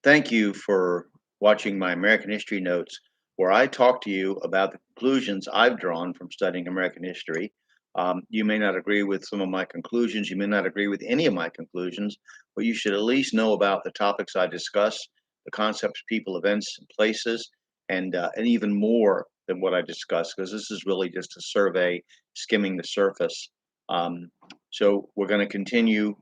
Thank you for watching my American History Notes, where I talk to you about the conclusions I've drawn from studying American history. You may not agree with some of my conclusions, you may not agree with any of my conclusions, but you should at least know about the topics I discuss, the concepts, people, events, and places, and even more than what I discuss, because this is really just a survey skimming the surface. Um, so we're going to continue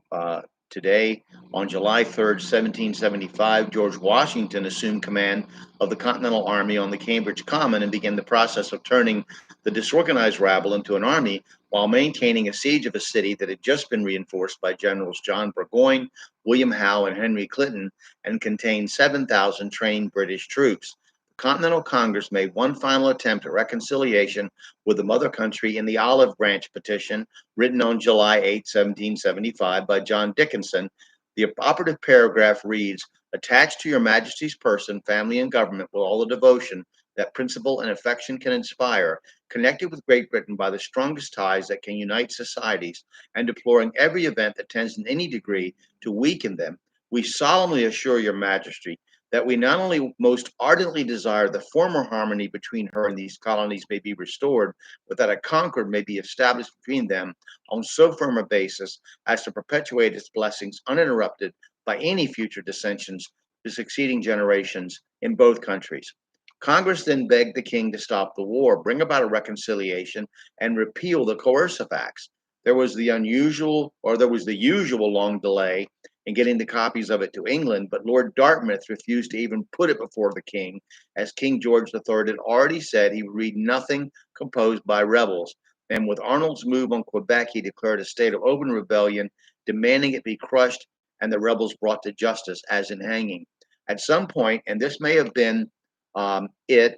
today. On July 3rd, 1775, George Washington assumed command of the Continental Army on the Cambridge Common and began the process of turning the disorganized rabble into an army while maintaining a siege of a city that had just been reinforced by Generals John Burgoyne, William Howe, and Henry Clinton and contained 7,000 trained British troops. The Continental Congress made one final attempt at reconciliation with the mother country in the Olive Branch Petition, written on July 8, 1775, by John Dickinson. The operative paragraph reads, "Attached to your Majesty's person, family, and government with all the devotion that principle and affection can inspire, connected with Great Britain by the strongest ties that can unite societies, and deploring every event that tends in any degree to weaken them, we solemnly assure your Majesty that we not only most ardently desire the former harmony between her and these colonies may be restored, but that a concord may be established between them on so firm a basis as to perpetuate its blessings uninterrupted by any future dissensions to succeeding generations in both countries." Congress then begged the king to stop the war, bring about a reconciliation, and repeal the coercive acts. There was the usual long delay in getting the copies of it to England, but Lord Dartmouth refused to even put it before the king, as King George III had already said he would read nothing composed by rebels. And with Arnold's move on Quebec, he declared a state of open rebellion, demanding it be crushed and the rebels brought to justice, as in hanging. At some point, and this may have been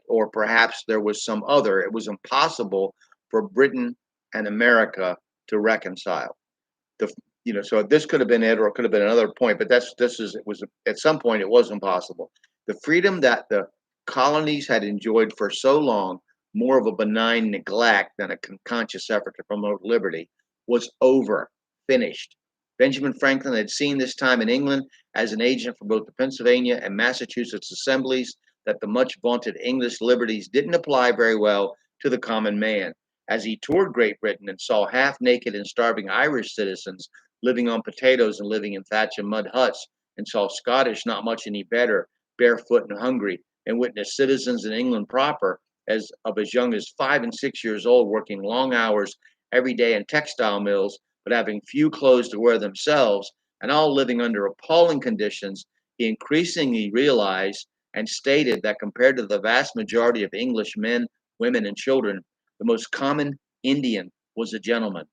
or perhaps there was some other, it was impossible for Britain and America to reconcile. The so this could have been it, or it could have been another point, but it was at some point it was impossible. The freedom that the colonies had enjoyed for so long, more of a benign neglect than a conscious effort to promote liberty, was over, finished. Benjamin Franklin had seen this time in England as an agent for both the Pennsylvania and Massachusetts assemblies that the much vaunted English liberties didn't apply very well to the common man. As he toured Great Britain and saw half naked and starving Irish citizens living on potatoes and living in thatch and mud huts, and saw Scottish not much any better, barefoot and hungry, and witnessed citizens in England proper as young as 5 and 6 years old working long hours every day in textile mills, but having few clothes to wear themselves, and all living under appalling conditions, he increasingly realized and stated that compared to the vast majority of English men, women, and children, the most common Indian was a gentleman,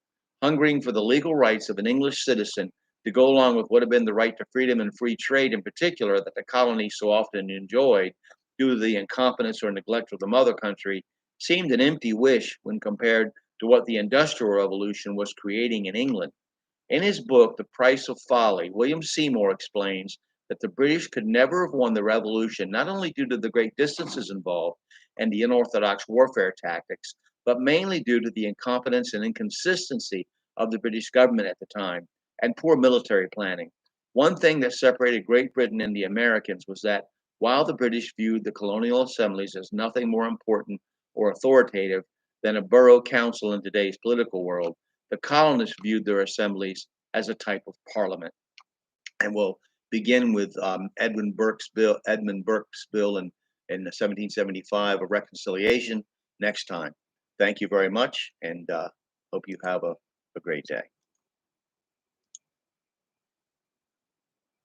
hungering for the legal rights of an English citizen to go along with what had been the right to freedom and free trade in particular that the colony so often enjoyed due to the incompetence or neglect of the mother country, seemed an empty wish when compared to what the Industrial Revolution was creating in England. In his book, The Price of Folly, William Seymour explains that the British could never have won the revolution, not only due to the great distances involved and the unorthodox warfare tactics, but mainly due to the incompetence and inconsistency of the British government at the time and poor military planning. One thing that separated Great Britain and the Americans was that while the British viewed the colonial assemblies as nothing more important or authoritative than a borough council in today's political world, the colonists viewed their assemblies as a type of parliament. And we'll begin with Edmund Burke's bill in 1775 of reconciliation next time. Thank you very much, and hope you have a great day.